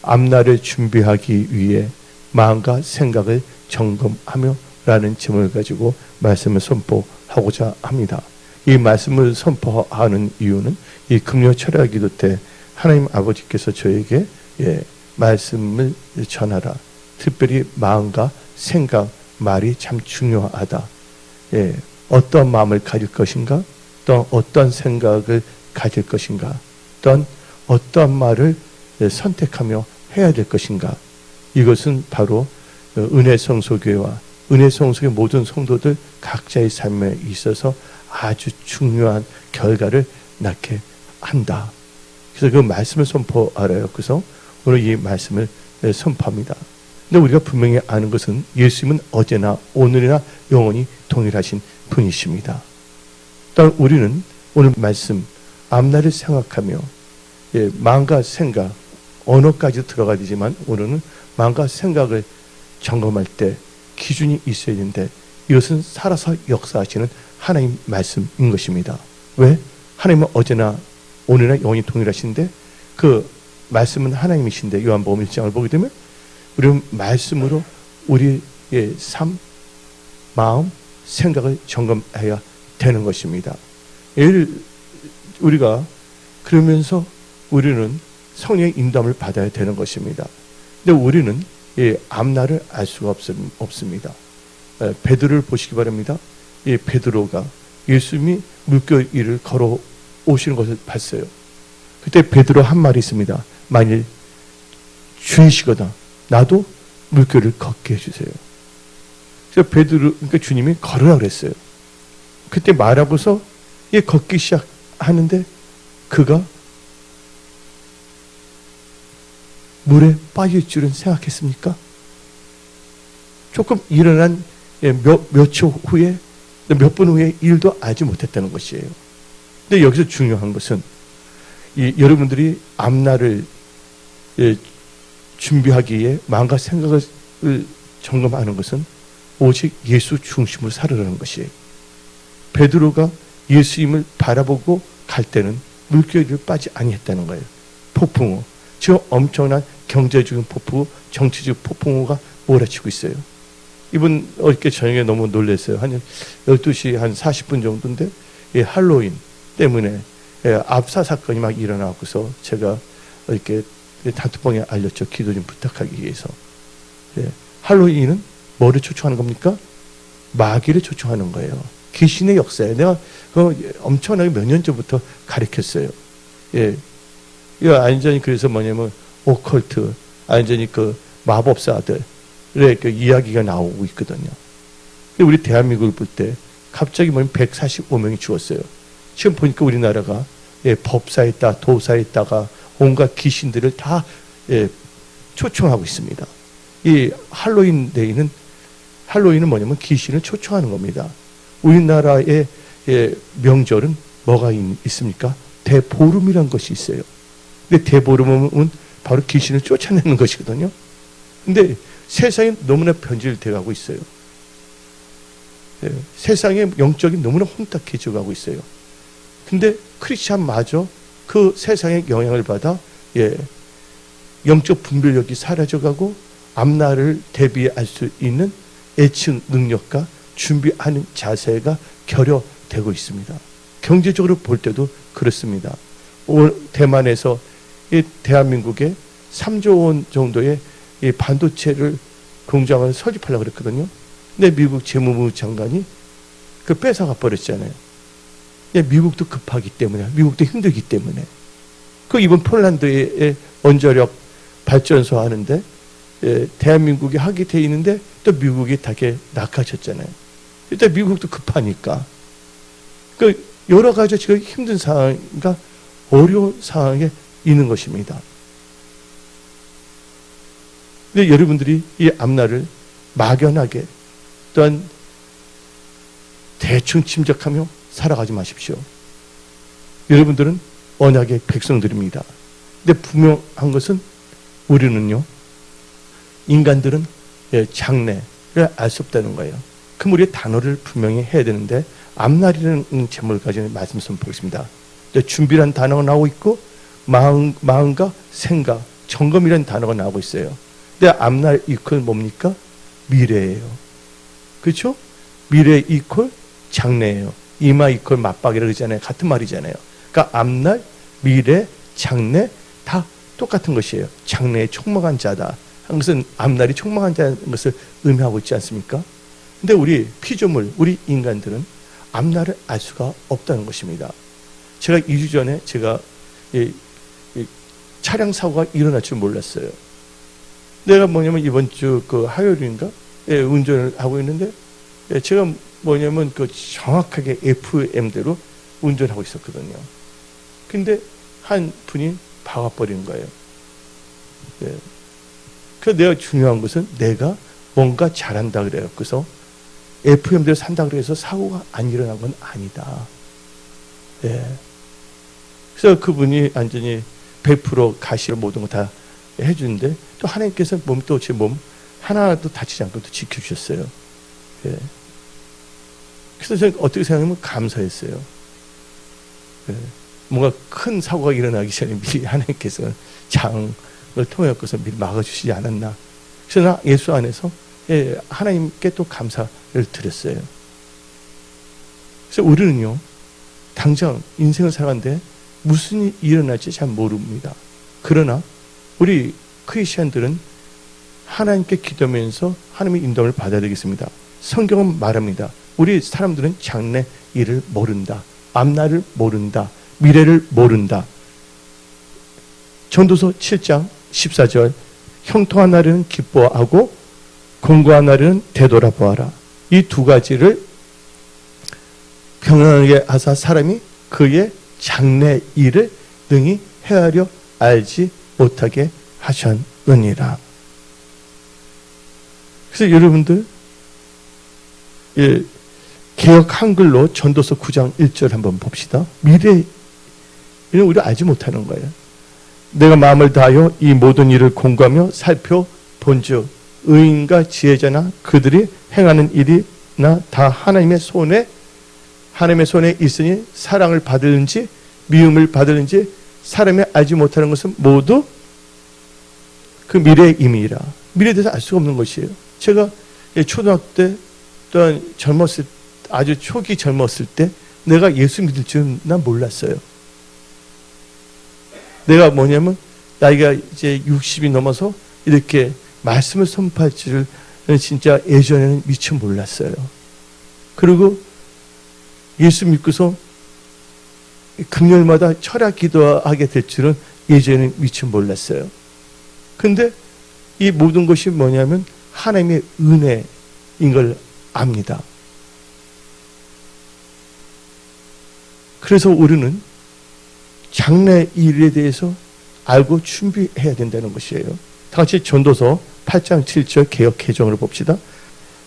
앞날을 준비하기 위해 마음과 생각을 점검하며 라는 제목을 가지고 말씀을 선포하고자 합니다. 이 말씀을 선포하는 이유는 이 금요 철야 기도 때 하나님 아버지께서 저에게 말씀을 전하라. 특별히 마음과 생각, 말이 참 중요하다. 어떤 마음을 가질 것인가? 또 어떤 생각을 가질 것인가? 또 어떤 말을 선택하며 해야 될 것인가? 이것은 바로 은혜성소교회와 은혜성소교회 모든 성도들 각자의 삶에 있어서 아주 중요한 결과를 낳게 한다. 그래서 그 말씀을 선포하래요. 그래서 오늘 이 말씀을 선포합니다. 근데 우리가 분명히 아는 것은 예수님은 어제나 오늘이나 영원히 동일하신 분이십니다. 또한 우리는 오늘 말씀 앞날을 생각하며 마음과 생각, 언어까지 들어가야 되지만 오늘은 마음과 생각을 점검할 때 기준이 있어야 되는데 이것은 살아서 역사하시는 하나님 말씀인 것입니다. 왜? 하나님은 어제나 오늘이나 영원히 동일하신데 그 말씀은 하나님이신데 요한복음 1장을 보게 되면 우리는 말씀으로 우리의 삶, 마음, 생각을 점검해야 되는 것입니다. 우리가 그러면서 우리는 성령의 인도함을 받아야 되는 것입니다. 근데 우리는 앞날을 알 수가 없습니다. 베드로를 보시기 바랍니다. 베드로가 예수님이 물결 위를 걸어 오시는 것을 봤어요. 그때 베드로 한 말이 있습니다. 만일 주이시거든 나도 물결을 걷게 해주세요. 그래서 그러니까 주님이 걸으라 그랬어요. 그때 말하고서 걷기 시작하는데 그가 물에 빠질 줄은 생각했습니까? 조금 일어난 몇 초 후에 몇 분 후에 일도 알지 못했다는 것이에요. 근데 여기서 중요한 것은 여러분들이 앞날을 준비하기에 마음과 생각을 점검하는 것은 오직 예수 중심으로 살으라는 것이에요. 베드로가 예수님을 바라보고 갈 때는 물결을 빠지 아니했다는 거예요. 폭풍우, 지금 엄청난 경제적인 폭풍우, 정치적 폭풍우가 몰아치고 있어요. 이번 어저께 저녁에 너무 놀랐어요. 한 12시 한 40분 정도인데 할로윈 때문에 압사 사건이 막 일어나고서 제가 이렇게 단톡방에 알렸죠. 기도 좀 부탁하기 위해서. 할로윈은 뭐를 초청하는 겁니까? 마귀를 초청하는 거예요. 귀신의 역사예요. 내가 엄청나게 몇 년 전부터 가르쳤어요. 이거 완전히 그래서 뭐냐면 오컬트, 완전히 그 마법사들의 그 이야기가 나오고 있거든요. 우리 대한민국을 볼 때 갑자기 145명이 죽었어요. 지금 보니까 우리나라가 법사에다 도사에다가 온갖 귀신들을 다 초청하고 있습니다. 이 할로윈은 뭐냐면 귀신을 초청하는 겁니다. 우리나라의 명절은 뭐가 있습니까? 대보름이란 것이 있어요. 근데 대보름은 바로 귀신을 쫓아내는 것이거든요. 근데 세상이 너무나 변질되어 가고 있어요. 세상의 영적이 너무나 혼탁해져 가고 있어요. 근데 크리스찬마저 그 세상의 영향을 받아 영적 분별력이 사라져가고 앞날을 대비할 수 있는 예측 능력과 준비하는 자세가 결여되고 있습니다. 경제적으로 볼 때도 그렇습니다. 대만에서 대한민국에 3조 원 정도의 이 반도체를 공장을 설립하려고 그랬거든요. 근데 미국 재무부 장관이 그 뺏어가 버렸잖아요. 미국도 급하기 때문에, 미국도 힘들기 때문에. 그 이번 폴란드에 원자력 발전소 하는데 대한민국이 하게 돼 있는데 또 미국이 다게 낙하셨잖아요. 일단 미국도 급하니까. 그 여러 가지 지금 힘든 상황과 어려운 상황에 있는 것입니다. 근데 여러분들이 이 앞날을 막연하게 또한 대충 짐작하며 살아가지 마십시오. 여러분들은 언약의 백성들입니다. 근데 분명한 것은 우리는요, 인간들은 장래를 알 수 없다는 거예요. 그럼 우리의 단어를 분명히 해야 되는데 앞날이라는 제목을 가지고 말씀 선포하겠습니다. 준비란 단어가 나오고 있고 마음과 생각, 점검이라는 단어가 나오고 있어요. 근데 앞날 이퀄 뭡니까? 미래예요. 그렇죠? 미래 이퀄 장래예요. 이마 이퀄 맞박이라고 그러잖아요. 같은 말이잖아요. 그러니까 앞날, 미래, 장래 다 똑같은 것이에요. 장래에 촉망한 자다 하는 것은 앞날이 촉망한 자는 것을 의미하고 있지 않습니까? 근데 우리 피조물, 우리 인간들은 앞날을 알 수가 없다는 것입니다. 제가 2주 전에 제가 차량 사고가 일어날 줄 몰랐어요. 내가 뭐냐면 이번 주 그 화요일인가? 운전을 하고 있는데 제가 뭐냐면 그 정확하게 FM대로 운전하고 있었거든요. 근데 한 분이 박아버린 거예요. 그래서 내가 중요한 것은 내가 뭔가 잘한다 그래요. 그래서 FM대로 산다 그래서 사고가 안 일어난 건 아니다. 그래서 그분이 완전히 100% 가시로 모든 거 다 해주는데 또 하나님께서 또 제 몸 하나도 다치지 않고 또 지켜주셨어요. 그래서 저는 어떻게 생각하면 감사했어요. 뭔가 큰 사고가 일어나기 전에 미리 하나님께서 장을 통하여서 미리 막아주시지 않았나. 그래서 나 예수 안에서 하나님께 또 감사를 드렸어요. 그래서 우리는요, 당장 인생을 살아가는데 무슨 일이 일어날지 잘 모릅니다. 그러나 우리 크리스천들은 하나님께 기도하면서 하나님의 인도를 받아야 되겠습니다. 성경은 말합니다. 우리 사람들은 장래 일을 모른다. 앞날을 모른다. 미래를 모른다. 전도서 7장 14절 형통한 날에는 기뻐하고 공고한 날에는 되돌아보아라. 이 두 가지를 평안하게 하사 사람이 그의 장래 일을 능히 헤아려 알지 못하게 하셨느니라. 그래서 여러분들 개역 한글로 전도서 9장 1절 한번 봅시다. 미래는 우리가 알지 못하는 거예요. 내가 마음을 다하여 이 모든 일을 공부하며 살펴본즉 의인과 지혜자나 그들이 행하는 일이나 다 하나님의 손에 있으니 사랑을 받을는지 미움을 받을는지 사람이 알지 못하는 것은 모두 그 미래의 임이라. 미래에 대해서 알 수가 없는 것이에요. 제가 초등학교 때 또한 젊었을 때 아주 초기 젊었을 때 내가 예수 믿을 줄은 난 몰랐어요. 내가 뭐냐면 나이가 이제 60이 넘어서 이렇게 말씀을 선포할 줄을 진짜 예전에는 미처 몰랐어요. 그리고 예수 믿고서 금요일마다 철야 기도하게 될 줄은 예전에는 미처 몰랐어요. 근데 이 모든 것이 뭐냐면 하나님의 은혜인 걸 압니다. 그래서 우리는 장래 일에 대해서 알고 준비해야 된다는 것이에요. 다 같이 전도서 8장 7절 개역 개정을 봅시다.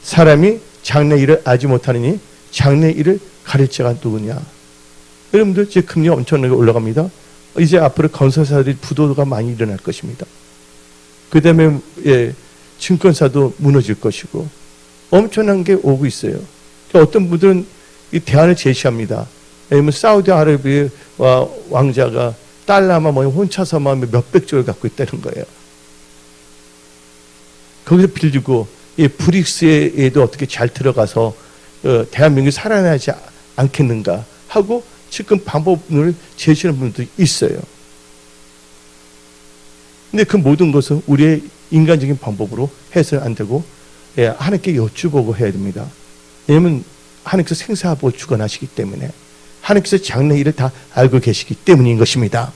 사람이 장래 일을 알지 못하느니 장래 일을 가릴 자가 누구냐. 여러분들 이제 금리 엄청나게 올라갑니다. 이제 앞으로 건설사들이 부도가 많이 일어날 것입니다. 그 다음에 증권사도 무너질 것이고 엄청난 게 오고 있어요. 어떤 분들은 이 대안을 제시합니다. 왜냐면 사우디아라비아 왕자가 달러만 혼자서만 몇백조를 갖고 있다는 거예요. 거기서 빌리고 브릭스에도 어떻게 잘 들어가서 대한민국이 살아나지 않겠는가 하고 지금 방법을 제시하는 분들도 있어요. 근데 그 모든 것은 우리의 인간적인 방법으로 해서는 안 되고 하나님께 여쭈보고 해야 됩니다. 왜냐하면 하나님께서 생사하고 주관하시기 때문에 하나님께서 장래 일을 다 알고 계시기 때문인 것입니다.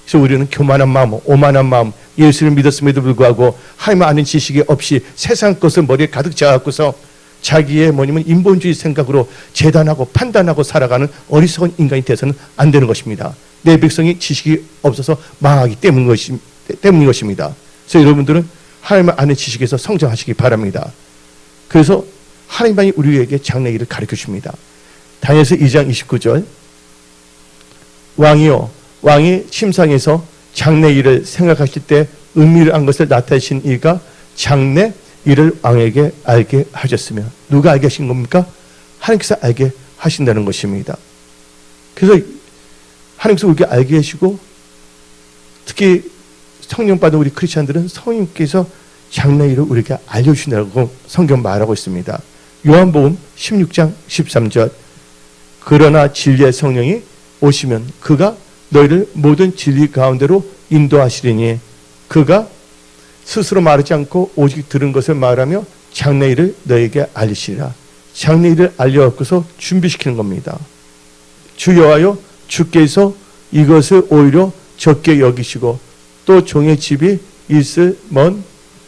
그래서 우리는 교만한 마음, 오만한 마음, 예수를 믿었음에도 불구하고 하나님을 아는 지식이 없이 세상 것을 머리에 가득 채워갖고서 자기의 인본주의 생각으로 재단하고 판단하고 살아가는 어리석은 인간이 되어서는 안 되는 것입니다. 내 백성이 지식이 없어서 망하기 때문인 것입니다. 그래서 여러분들은 하나님을 아는 지식에서 성장하시기 바랍니다. 그래서 하나님만이 우리에게 장래 일을 가르쳐 줍니다. 다니엘서 2장 29절 왕이 침상에서 장래 일을 생각하실 때 의미를 안 것을 나타내신 이가 장래 일을 왕에게 알게 하셨으며 누가 알게 하신 겁니까? 하나님께서 알게 하신다는 것입니다. 그래서 하나님께서 우리에게 알게 하시고 특히 성령 받은 우리 크리스찬들은 성령께서 장래일을 우리에게 알려주신다고 성경 말하고 있습니다. 요한복음 16장 13절 그러나 진리의 성령이 오시면 그가 너희를 모든 진리 가운데로 인도하시리니 그가 스스로 말하지 않고 오직 들은 것을 말하며 장래일을 너희에게 알리시리라. 장래일을 알려갖고서 준비시키는 겁니다. 주 여호와여 주께서 이것을 오히려 적게 여기시고 또 종의 집이 있을 먼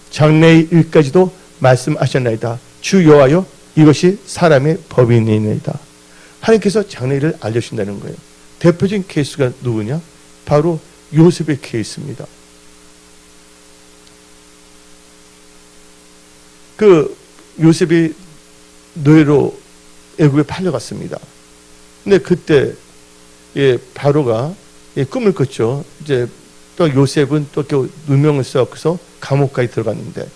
장래일까지도 말씀하셨나이다. 주 여호와여 이것이 사람의 법이니이다. 하나님께서 장래일을 알려주신다는 거예요. 대표적인 케이스가 누구냐? 바로 요셉의 케이스입니다. 그 요셉이 노예로 애굽에 팔려갔습니다. 근데 그때 바로가 꿈을 꿨죠. 이제 또 요셉은 또 누명을 써서 감옥까지 들어갔는데,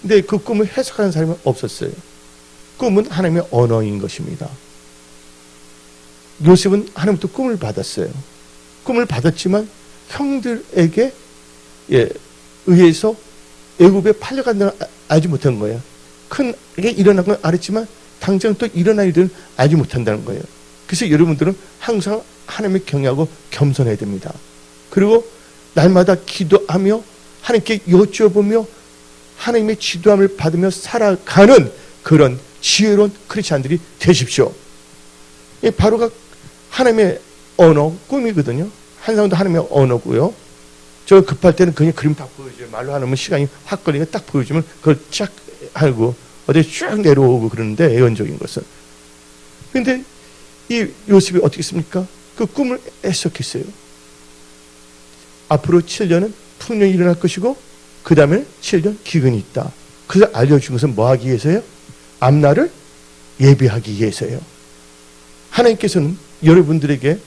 근데 그 꿈을 해석하는 사람이 없었어요. 꿈은 하나님의 언어인 것입니다. 요셉은 하나님부터 꿈을 받았어요. 꿈을 받았지만 형들에게 의해서 애굽에 팔려간다는 알지 못한 거예요. 크게 일어난 건 알았지만 당장 또 일어날 일들은 알지 못한다는 거예요. 그래서 여러분들은 항상 하나님을 경외하고 겸손해야 됩니다. 그리고 날마다 기도하며 하나님께 여쭤보며 하나님의 지도함을 받으며 살아가는 그런 지혜로운 크리스찬들이 되십시오. 바로가 하나님의 언어, 꿈이거든요. 한 사람도 하나님의 언어고요. 저 급할 때는 그냥 그림 딱 보여줘요. 말로 하면 시간이 확 걸리니까 딱 보여주면 그걸 쫙 하고 어디 쭉 내려오고 그러는데, 예언적인 것은. 그런데 이 요셉이 어떻게 했습니까? 그 꿈을 해석했어요. 앞으로 7년은 풍년이 일어날 것이고 그 다음에 7년 기근이 있다. 그래서 알려준 것은 뭐 하기 위해서요? 앞날을 예비하기 위해서요. 하나님께서는 여러분들에게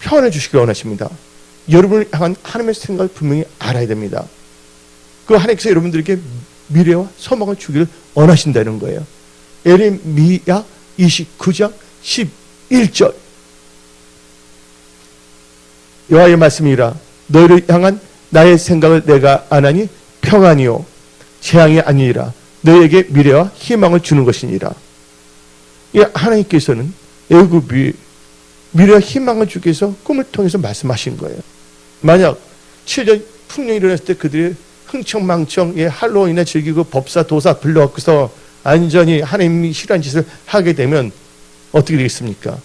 평안을 주시길 원하십니다. 여러분을 향한 하나님의 생각을 분명히 알아야 됩니다. 그 하나님께서 여러분들에게 미래와 소망을 주기를 원하신다는 거예요. 에레미야 29장 11절 여호와의 말씀이라. 너희를 향한 나의 생각을 내가 아나니 평안이요 재앙이 아니니라. 너희에게 미래와 희망을 주는 것이니라. 하나님께서는 애굽이 미래와 희망을 주기 위해서 꿈을 통해서 말씀하신 거예요. 만약 7년 풍년이 일어났을 때 그들이 흥청망청 할로윈에 즐기고 법사 도사 불러갖고서 안전히 하나님이 싫어하는 짓을 하게 되면 어떻게 되겠습니까?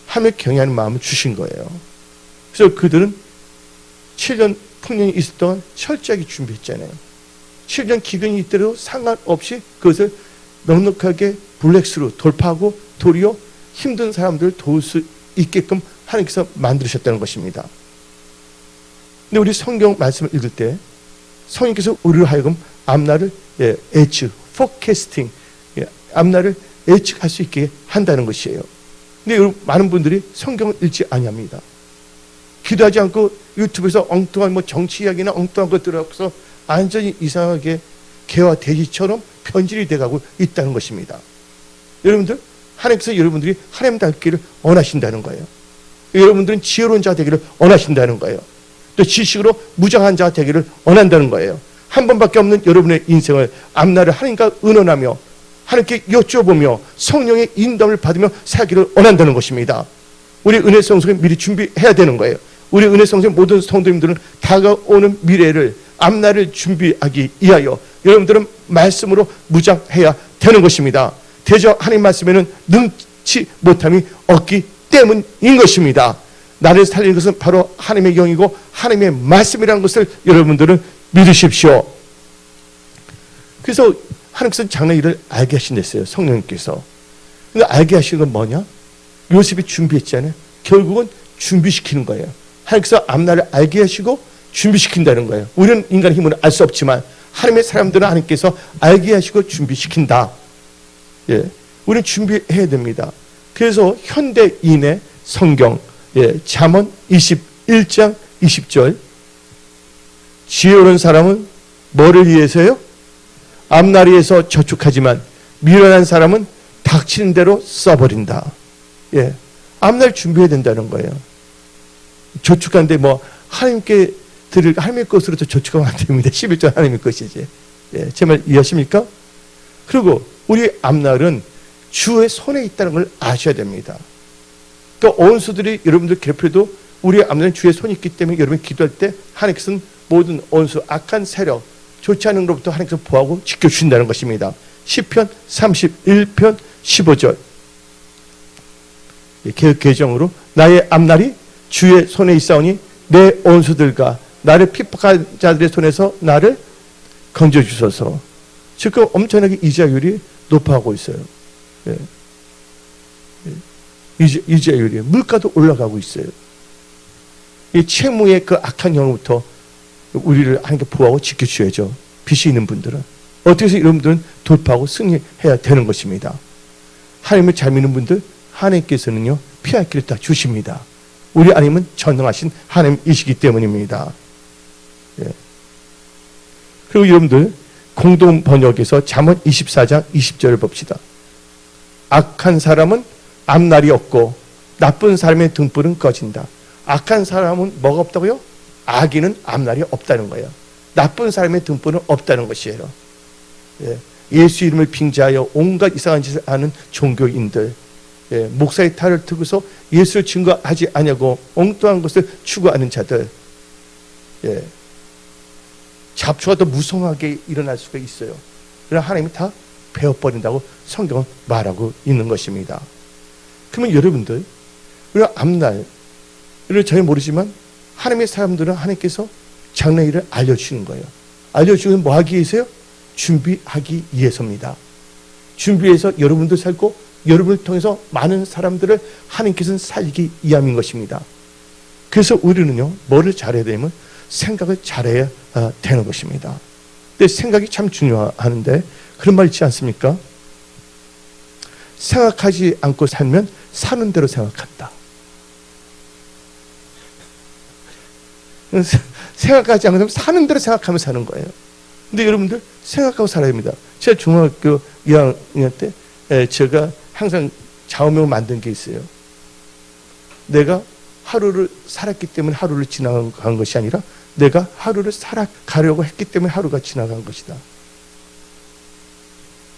하나님을 경외하는 마음을 주신 거예요. 그래서 그들은 7년 풍년이 있을 동안 철저하게 준비했잖아요. 7년 기근이 있더라도 상관없이 그것을 넉넉하게 블랙스루 돌파하고 도리어 힘든 사람들을 도울 수 있게끔 하나님께서 만드셨다는 것입니다. 근데 우리 성경 말씀을 읽을 때 성령께서 우리를 하여금 앞날을 포캐스팅, 앞날을 예측할 수 있게 한다는 것이에요. 근데 많은 분들이 성경을 읽지 아니합니다. 기도하지 않고 유튜브에서 엉뚱한 정치 이야기나 엉뚱한 것 들어서 완전히 이상하게 개와 돼지처럼 변질이 돼가고 있다는 것입니다. 여러분들, 하나님께서 여러분들이 하나님 닮기를 원하신다는 거예요. 여러분들은 지혜로운 자 되기를 원하신다는 거예요. 또 지식으로 무장한 자 되기를 원한다는 거예요. 한 번밖에 없는 여러분의 인생을 앞날을 하나님과 의논하며 하나님께 여쭤보며 성령의 인도를 받으며 살기를 원한다는 것입니다. 우리 은혜성소에 미리 준비해야 되는 거예요. 우리 은혜성소의 모든 성도님들은 다가오는 미래를 앞날을 준비하기 위하여 여러분들은 말씀으로 무장해야 되는 것입니다. 대저 하나님 말씀에는 능치 못함이 없기 때문인 것입니다. 나를 살리는 것은 바로 하나님의 영이고 하나님의 말씀이라는 것을 여러분들은 믿으십시오. 그래서 하나님께서 장래일을 알게 하신댔어요. 성령님께서. 근데 알게 하신 건 뭐냐? 요셉이 준비했잖아요. 결국은 준비시키는 거예요. 하나님께서 앞날을 알게 하시고 준비시킨다는 거예요. 우리는 인간의 힘으로 알 수 없지만 하나님의 사람들은 하나님께서 알게 하시고 준비시킨다. 우리는 준비해야 됩니다. 그래서 현대인의 성경 잠언 21장 20절 지혜로운 사람은 뭐를 위해서요? 앞날을 위해서 저축하지만 미련한 사람은 닥치는 대로 써버린다. 앞날 준비해야 된다는 거예요. 저축하는데 뭐 하나님께 드릴 하나님의 것으로도 저축하면 안 됩니다. 11조 하나님의 것이지. 예, 제 말 이해하십니까? 그리고 우리 앞날은 주의 손에 있다는 걸 아셔야 됩니다. 그러니까 원수들이 여러분들 괴롭혀도 우리 앞날은 주의 손이 있기 때문에 여러분이 기도할 때 하나님께서는 모든 원수, 악한 세력, 좋지 않은 것부터 하나님께서 보호하고 지켜주신다는 것입니다. 시편 31편 15절 개역 개정으로 나의 앞날이 주의 손에 있사오니 내 원수들과 나를 핍박한 자들의 손에서 나를 건져주소서. 지금 엄청나게 이자율이 높아가고 있어요. 예. 이자율이 물가도 올라가고 있어요. 이 채무의 그 악한 영으로부터 우리를 하나님께 보호하고 지켜주셔야죠. 빚이 있는 분들은 어떻게 해서 이런 분들은 돌파하고 승리해야 되는 것입니다. 하나님을 잘 믿는 분들 하나님께서는요 피할 길을 다 주십니다. 우리 하나님은 전능하신 하나님이시기 때문입니다. 예. 그리고 여러분들 공동 번역에서 잠언 24장 20절을 봅시다. 악한 사람은 앞날이 없고 나쁜 사람의 등불은 꺼진다. 악한 사람은 뭐가 없다고요? 악인은 앞날이 없다는 거예요. 나쁜 사람의 등불은 없다는 것이에요. 예. 예수 이름을 빙자하여 온갖 이상한 짓을 하는 종교인들, 예. 목사의 탈을 트고서 예수를 증거하지 않냐고 엉뚱한 것을 추구하는 자들, 예. 잡초가 더 무성하게 일어날 수가 있어요. 그러나 하나님이 다 베어버린다고 성경은 말하고 있는 것입니다. 그러면 여러분들 우리가 앞날을 전혀 모르지만 하나님의 사람들은 하나님께서 장래일을 알려주시는 거예요. 알려주시는 뭐 하기 위해서요? 준비하기 위해서입니다. 준비해서 여러분도 살고 여러분을 통해서 많은 사람들을 하나님께서는 살리기 위함인 것입니다. 그래서 우리는요 뭐를 잘해야 되냐면 생각을 잘해야 되는 것입니다. 근데 생각이 참 중요하는데 그런 말 있지 않습니까? 생각하지 않고 살면 사는 대로 생각한다. 생각하지 않고 사는 대로 생각하며 사는 거예요. 근데 여러분들 생각하고 살아야 됩니다. 제가 중학교 2학년 때 제가 항상 좌우명을 만든 게 있어요. 내가 하루를 살았기 때문에 하루를 지나간 것이 아니라 내가 하루를 살아가려고 했기 때문에 하루가 지나간 것이다.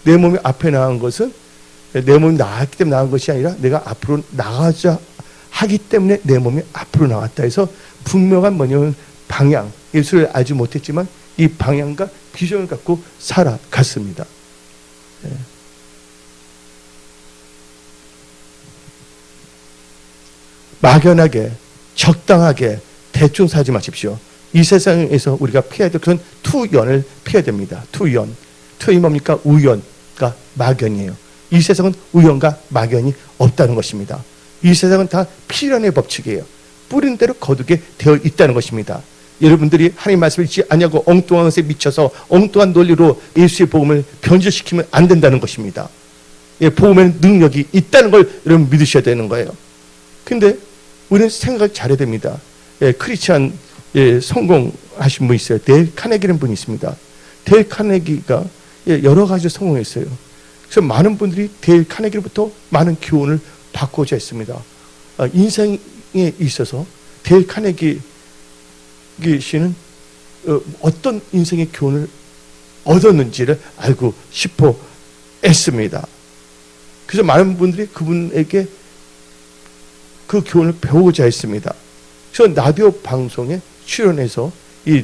내 몸이 앞에 나간 것은 내 몸이 나갔기 때문에 나간 것이 아니라 내가 앞으로 나가자 하기 때문에 내 몸이 앞으로 나왔다 해서 분명한 뭐냐면 방향, 예수를 알지 못했지만 이 방향과 비전을 갖고 살아갔습니다. 네. 막연하게 적당하게 대충 살지 마십시오. 이 세상에서 우리가 피해야 될 그런 투연을 피해야 됩니다. 투연이 뭡니까? 우연과 막연이에요. 이 세상은 우연과 막연이 없다는 것입니다. 이 세상은 다 필연의 법칙이에요. 뿌린 대로 거두게 되어 있다는 것입니다. 여러분들이 하나님 말씀을 잊지 않냐고 엉뚱한 것에 미쳐서 엉뚱한 논리로 예수의 복음을 변질시키면 안 된다는 것입니다. 예, 복음에는 능력이 있다는 걸 여러분 믿으셔야 되는 거예요. 근데 우리는 생각을 잘해야 됩니다. 예, 크리스찬 성공하신 분 있어요. 데일 카네기라는 분이 있습니다. 데일 카네기가 여러 가지 성공했어요. 그래서 많은 분들이 데일 카네기로부터 많은 교훈을 받고자 했습니다. 인생에 있어서 데일 카네기 씨는 어떤 인생의 교훈을 얻었는지를 알고 싶어 했습니다. 그래서 많은 분들이 그분에게 그 교훈을 배우고자 했습니다. 그래서 라디오 방송에 출연해서 이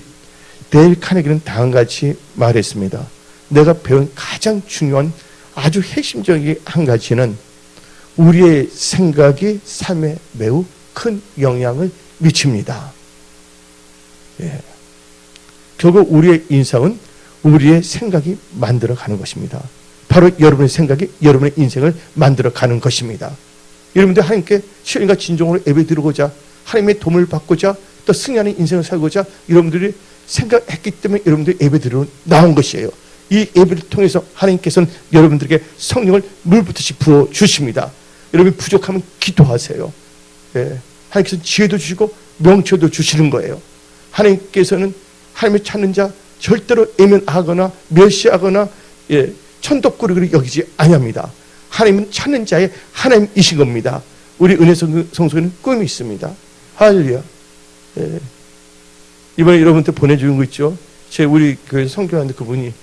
데일 카네기는 다음같이 말했습니다. 내가 배운 가장 중요한 아주 핵심적인 한 가지는 우리의 생각이 삶에 매우 큰 영향을 미칩니다. 예. 결국 우리의 인생은 우리의 생각이 만들어가는 것입니다. 바로 여러분의 생각이 여러분의 인생을 만들어가는 것입니다. 여러분들 하나님께 신과 진정으로 예배드리고자 하나님의 도움을 받고자 또 승리하는 인생을 살고자 여러분들이 생각했기 때문에 여러분들이 예배드리러 나온 것이에요. 이 예배를 통해서 하나님께서는 여러분들에게 성령을 물붓듯이 부어주십니다. 여러분이 부족하면 기도하세요. 예. 하나님께서는 지혜도 주시고 명철도 주시는 거예요. 하나님께서는 하나님을 찾는 자 절대로 애면하거나 멸시하거나 천덕꾸러기를 여기지 아니합니다. 하나님은 찾는 자의 하나님이신 겁니다. 우리 은혜 성소에는 꿈이 있습니다. 할렐루야. 예. 이번에 여러분한테 보내주는 거 있죠? 우리 교회 선교하는데 그분이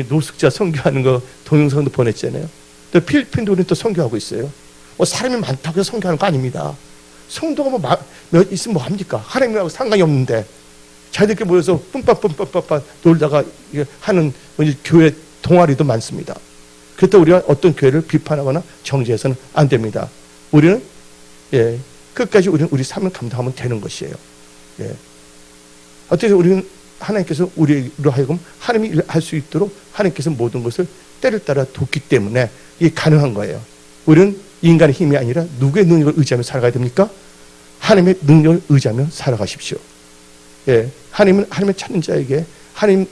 노숙자 선교하는 거 동영상도 보냈잖아요. 또 필리핀도 우리는 또 선교하고 있어요. 사람이 많다고 해서 선교하는 거 아닙니다. 성도가 몇 있으면 뭐 합니까? 하나님하고 상관이 없는데 자기들끼리 모여서 뿜빠뿜빠뿜빠 놀다가 하는 교회 동아리도 많습니다. 그렇다고 우리가 어떤 교회를 비판하거나 정죄해서는 안 됩니다. 우리는 끝까지 우리는 우리 삶을 감당하면 되는 것이에요. 어떻게 우리는 하나님께서 우리로 하여금 하나님이 일할 수 있도록 하나님께서 모든 것을 때를 따라 돕기 때문에 이게 가능한 거예요. 우리는 인간의 힘이 아니라 누구의 능력을 의지하며 살아가야 됩니까? 하나님의 능력을 의지하며 살아가십시오. 하나님은 하나님을 찾는 자에게, 하나님의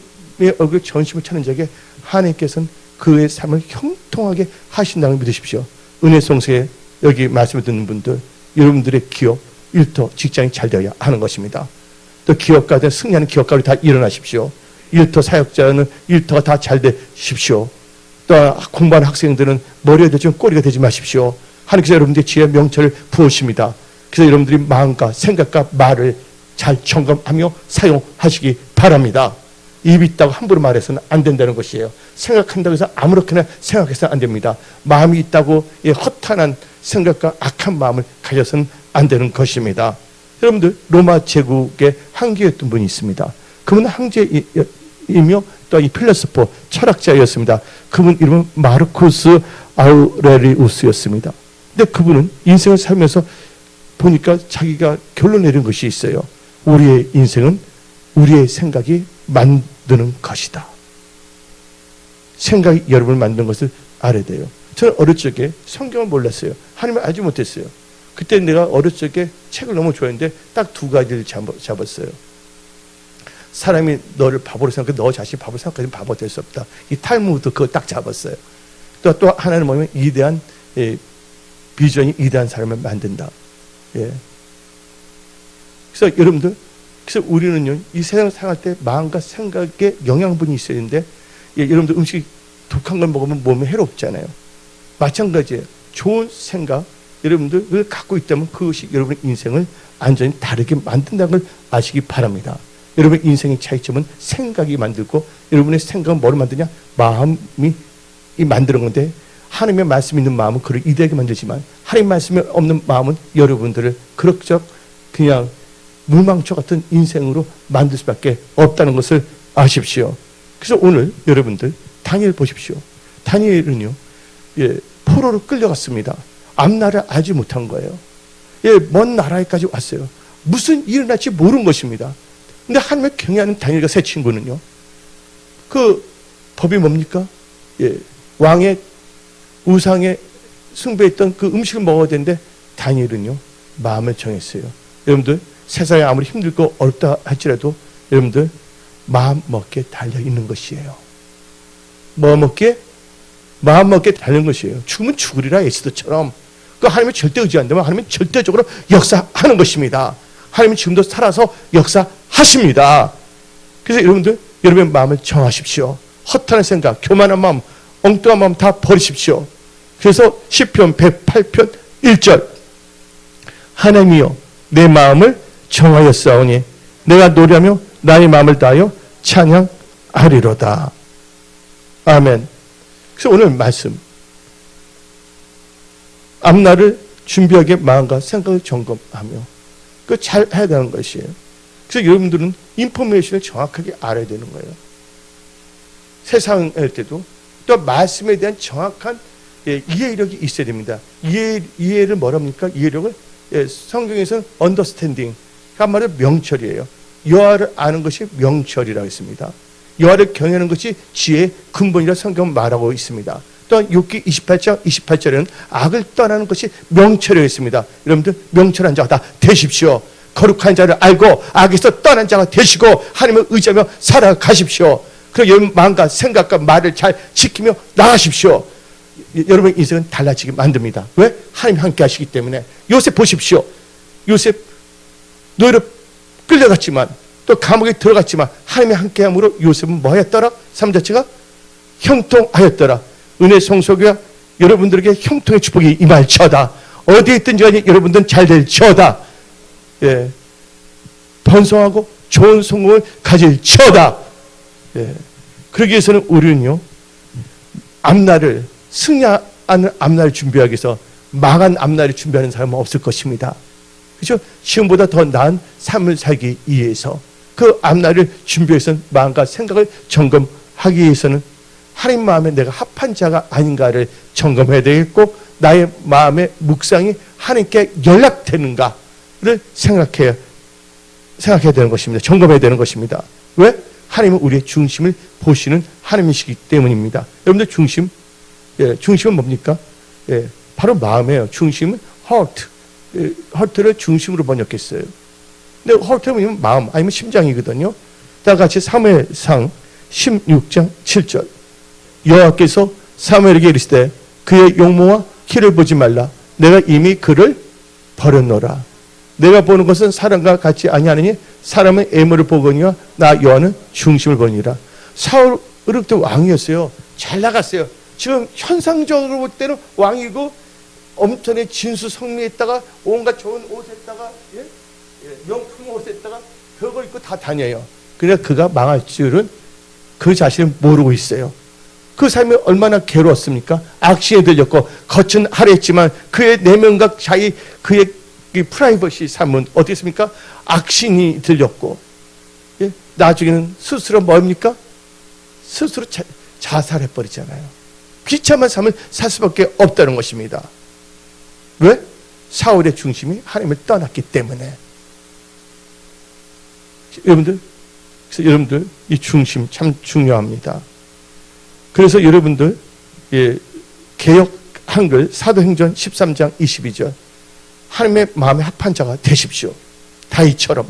얼굴 전심을 찾는 자에게 하나님께서는 그의 삶을 형통하게 하신다는 걸 믿으십시오. 은혜송수에 여기 말씀을 듣는 분들, 여러분들의 기업, 일터, 직장이 잘 되어야 하는 것입니다. 또 기업가들, 승리하는 기업가들 다 일어나십시오. 일터 사역자는 일터가 다 잘 되십시오. 또 공부하는 학생들은 머리가 되지만 꼬리가 되지 마십시오. 하나님께서 여러분들의 지혜 명철을 부으십니다. 그래서 여러분들이 마음과 생각과 말을 잘 점검하며 사용하시기 바랍니다. 입이 있다고 함부로 말해서는 안 된다는 것이에요. 생각한다고 해서 아무렇게나 생각해서는 안 됩니다. 마음이 있다고 허탄한 생각과 악한 마음을 가져서는 안 되는 것입니다. 여러분들, 로마 제국의 황제였던 분이 있습니다. 그분은 황제이며 또 이 필로소퍼, 철학자였습니다. 그분 이름은 마르쿠스 아우렐리우스였습니다. 근데 그분은 인생을 살면서 보니까 자기가 결론 내린 것이 있어요. 우리의 인생은 우리의 생각이 만드는 것이다. 생각이 여러분을 만드는 것을 알아야 돼요. 저는 어릴 적에 성경을 몰랐어요. 하나님을 알지 못했어요. 그때 내가 어릴 적에 책을 너무 좋아했는데 딱 두 가지를 잡았어요. 사람이 너를 바보로 생각해, 너 자신이 바보로 생각하면 바보가 될 수 없다. 이 탈무드 그거 딱 잡았어요. 또 하나는 뭐냐면 위대한 비전이 위대한 사람을 만든다. 그래서 여러분들, 그래서 우리는요, 이 세상을 살아갈 때 마음과 생각에 영양분이 있어야 되는데, 여러분들 음식 독한 걸 먹으면 몸에 해롭잖아요. 마찬가지예요. 좋은 생각, 여러분들 갖고 있다면 그것이 여러분의 인생을 완전히 다르게 만든다는 걸 아시기 바랍니다. 여러분의 인생의 차이점은 생각이 만들고, 여러분의 생각은 뭐를 만드냐? 마음이 만드는 건데, 하나님의 말씀이 있는 마음은 그를 이대하게 만들지만, 하나님의 말씀이 없는 마음은 여러분들을 그럭저럭 그냥 물망초 같은 인생으로 만들 수밖에 없다는 것을 아십시오. 그래서 오늘 여러분들 다니엘 보십시오. 다니엘은요, 포로로 끌려갔습니다. 앞나라를 알지 못한 거예요. 먼 나라에까지 왔어요. 무슨 일이 날지 모르는 것입니다. 근데 하나님을 경외하는 다니엘과 세 친구는요, 그 법이 뭡니까? 왕의 우상에 숭배했던 그 음식을 먹어야 되는데, 다니엘은요 마음을 정했어요. 여러분들, 세상에 아무리 힘들고 어렵다 할지라도 여러분들 마음 먹기에 달려있는 것이에요. 뭐 먹기에? 마음 먹기에 달린 것이에요. 죽으면 죽으리라 에스더처럼. 그 하나님을 절대 의지 안 되면 하나님은 절대적으로 역사하는 것입니다. 하나님은 지금도 살아서 역사하십니다. 그래서 여러분들, 여러분의 마음을 정하십시오. 허탄한 생각, 교만한 마음, 엉뚱한 마음 다 버리십시오. 그래서 시편 108편 1절, 하나님이여 내 마음을 정하였사오니 내가 노래하며 나의 마음을 다하여 찬양하리로다. 아멘. 그래서 오늘 말씀, 앞날을 준비하게 마음과 생각을 점검하며 그거 잘 해야 되는 것이에요. 그래서 여러분들은 인포메이션을 정확하게 알아야 되는 거예요. 세상에 때도 또 말씀에 대한 정확한 이해력이 있어야 됩니다. 이해를 뭐라 합니까? 이해력을 성경에서는 understanding, 한마디로 명철이에요. 여호와를 아는 것이 명철이라고 했습니다. 여호와를 경외하는 것이 지혜의 근본이라 성경은 말하고 있습니다. 또한 욥기 28장 28절에는 악을 떠나는 것이 명철이라고 했습니다. 여러분들, 명철한 자가 다 되십시오. 거룩한 자를 알고 악에서 떠난 자가 되시고 하나님을 의지하며 살아가십시오. 그리고 여러분 마음과 생각과 말을 잘 지키며 나가십시오. 여러분의 인생은 달라지게 만듭니다. 왜? 하나님 함께 하시기 때문에. 요셉 보십시오. 요셉 노예로 끌려갔지만 또 감옥에 들어갔지만 하나님의 함께함으로 요셉은 뭐 하였더라? 삶 자체가 형통하였더라. 은혜 성소교와 여러분들에게 형통의 축복이 임할지어다. 어디에 있든지 간에 여러분들은 잘 될지어다. 번성하고 좋은 성공을 가질지어다. 예. 그러기 위해서는 우리는요, 앞날을, 승리하는 앞날을 준비하기 위해서 망한 앞날을 준비하는 사람은 없을 것입니다. 그렇죠? 지금보다 더 나은 삶을 살기 위해서, 그 앞날을 준비해서는 마음과 생각을 점검하기 위해서는 하나님 마음에 내가 합한 자가 아닌가를 점검해야 되겠고, 나의 마음의 묵상이 하나님께 연락되는가를 생각해야 되는 것입니다. 점검해야 되는 것입니다. 왜? 하나님은 우리의 중심을 보시는 하나님이시기 때문입니다. 여러분들 중심, 중심은 뭡니까? 바로 마음이에요. 중심은 heart. heart를 중심으로 번역했어요. 근데 heart는 마음 아니면 심장이거든요. 다 같이 사무엘상 16장 7절. 여호와께서 사무엘에게 이르시되 그의 용모와 키를 보지 말라. 내가 이미 그를 버렸노라. 내가 보는 것은 사람과 같이 아니하느니 사람은 애물을 보거니와 나 여호와는 중심을 보니라. 사울은 그때 왕이었어요. 잘 나갔어요. 지금 현상적으로 볼 때는 왕이고 엄청나게 진수성미했다가 온갖 좋은 옷에다가 명품 옷에다가 벽을 입고 다 다녀요. 그러나 그가 망할 줄은 그 자신은 모르고 있어요. 그 삶이 얼마나 괴로웠습니까? 악신에 들렸고 겉은 하랬지만 그의 내면과 자기 그의 프라이버시 삶은 어떻습니까? 악신이 들렸고, 나중에는 스스로 뭡니까? 스스로 자살해버리잖아요. 비참한 삶을 살 수밖에 없다는 것입니다. 왜? 사울의 중심이 하나님을 떠났기 때문에. 여러분들 이 중심 참 중요합니다. 그래서 여러분들 개역 한글 사도행전 13장 22절 하나님의 마음에 합한 자가 되십시오. 다윗처럼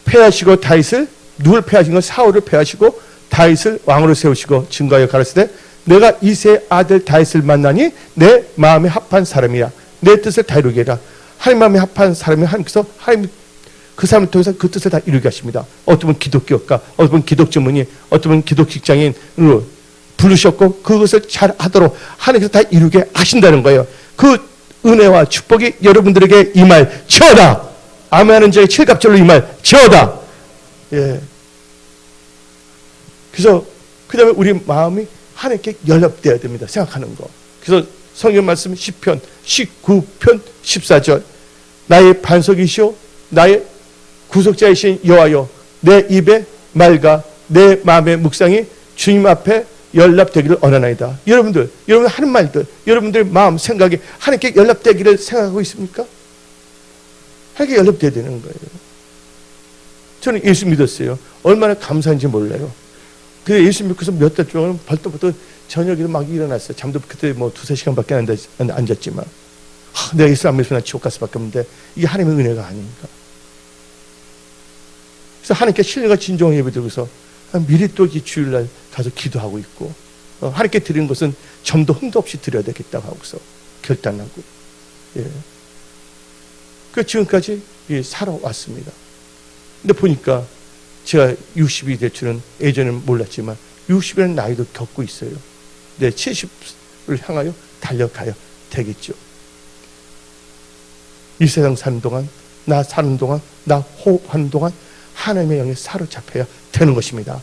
패하시고 다윗을 누굴 패하신 건 사울을 패하시고 다윗을 왕으로 세우시고 증거하여 가라사대 내가 이새의 아들 다윗을 만나니 내 마음에 합한 사람이야. 내 뜻을 다 이루게 해라. 하나님 마음에 합한 사람이 하나님께서 하나님 그 사람을 통해서 그 뜻을 다 이루게 하십니다. 어떤 분은 기독교가, 어떤 분은 기독 전문의, 어떤 분은 기독 직장인으로 부르셨고 그것을 잘 하도록 하나님께서 다 이루게 하신다는 거예요. 그 은혜와 축복이 여러분들에게 임할지어다. 아멘하는 자의 칠갑절로 임할지어다. 그래서 그 다음에 우리 마음이 하나님께 연락되어야 됩니다. 생각하는 거. 그래서 성경 말씀 10편 19편 14절 나의 반석이시오 나의 구속자이신 여호와여 내 입에 말과 내 마음의 묵상이 주님 앞에 연락되기를 원하나이다. 여러분들 하는 말들 여러분들 마음 생각이 하나님께 연락되기를 생각하고 있습니까? 하나님께 연락돼야 되는 거예요. 저는 예수 믿었어요. 얼마나 감사한지 몰라요. 그 예수 믿고서 몇 달 동안 벌떡벌떡 저녁에 막 일어났어요. 잠도 그때 뭐 2-3시간밖에 안 앉았지만 내가 예수 안 믿으면 지옥 갈 수밖에 없는데 이게 하나님의 은혜가 아닙니까? 그래서 하나님께 신뢰가 진정 예배 드리고서 미리 또 이 주일날 가서 기도하고 있고 하나님께 드리는 것은 점도 흠도 없이 드려야 되겠다고 하고서 결단하고 그 지금까지 살아왔습니다. 근데 보니까 제가 60이 될 줄은 예전에는 몰랐지만 60이라는 나이도 겪고 있어요. 네, 70을 향하여 달려가야 되겠죠. 이 세상 사는 동안 나 사는 동안 나 호흡하는 동안 하나님의 영에 사로잡혀야 되는 것입니다.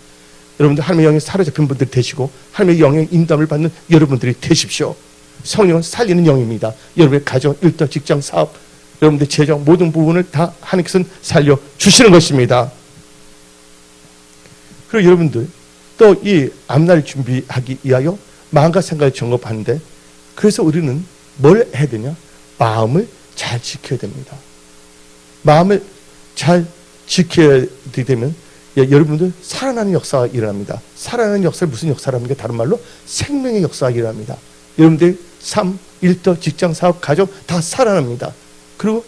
여러분들 하나님의 영에 사로잡힌 분들이 되시고 하나님의 영의 인도함을 받는 여러분들이 되십시오. 성령은 살리는 영입니다. 여러분의 가정, 일터, 직장, 사업, 여러분들 재정 모든 부분을 다 하나님께서는 살려주시는 것입니다. 그리고 여러분들 또 이 앞날 준비하기 위하여 마음과 생각을 점검하는데 그래서 우리는 뭘 해야 되냐? 마음을 잘 지켜야 됩니다. 마음을 잘 지켜야 되면 여러분들 살아나는 역사가 일어납니다. 살아나는 역사는 무슨 역사랍니까? 다른 말로 생명의 역사가 일어납니다. 여러분들 삶, 일터, 직장, 사업, 가정 다 살아납니다. 그리고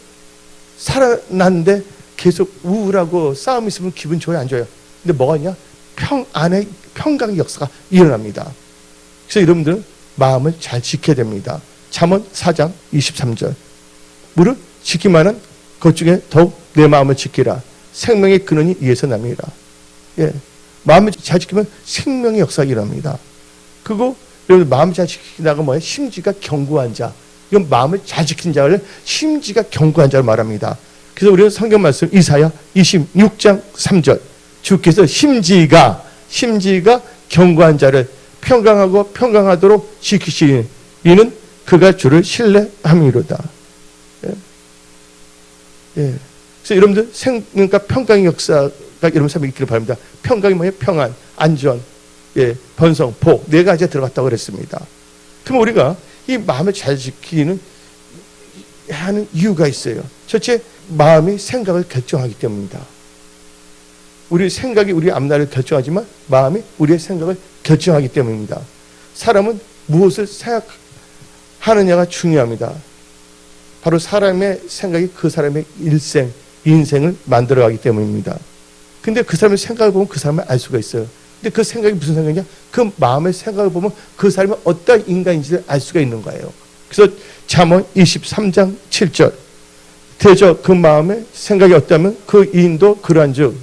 살아났는데 계속 우울하고 싸움 있으면 기분 좋아요, 안 좋아요? 근데 뭐가 있냐? 안에 평강의 역사가 일어납니다. 그래서 여러분들은 마음을 잘 지켜야 됩니다. 잠언 4장 23절 무릇 지키마는 것 중에 더욱 내 마음을 지키라. 생명의 근원이 이에서 남이라. 마음을 잘 지키면 생명의 역사가 일어납니다. 그리고 여러분 마음을 잘 지키다가 뭐예요? 심지가 견고한 자. 이건 마음을 잘 지킨 자를 심지가 견고한 자를 말합니다. 그래서 우리는 성경 말씀 이사야 26장 3절 주께서 심지가 견고한 자를 평강하고 평강하도록 지키시니 이는 그가 주를 신뢰함이로다. 예. 예. 그래서 여러분들 그러니까 평강의 역사가 여러분 삶에 있기를 바랍니다. 평강이 뭐예요? 평안, 안전, 예, 번성, 복 네 가지에 들어갔다고 그랬습니다. 그럼 우리가 이 마음을 잘 지키는 하는 이유가 있어요. 첫째, 마음이 생각을 결정하기 때문입니다. 우리 생각이 우리 앞날을 결정하지만 마음이 우리의 생각을 결정하기 때문입니다. 사람은 무엇을 생각하느냐가 중요합니다. 바로 사람의 생각이 그 사람의 인생을 만들어가기 때문입니다. 근데 그 사람의 생각을 보면 그 사람을 알 수가 있어요. 근데 그 생각이 무슨 생각이냐? 그 마음의 생각을 보면 그 사람이 어떤 인간인지를 알 수가 있는 거예요. 그래서 잠언 23장 7절 대저 그 마음의 생각이 어떠하면 그 이인도 그러한즉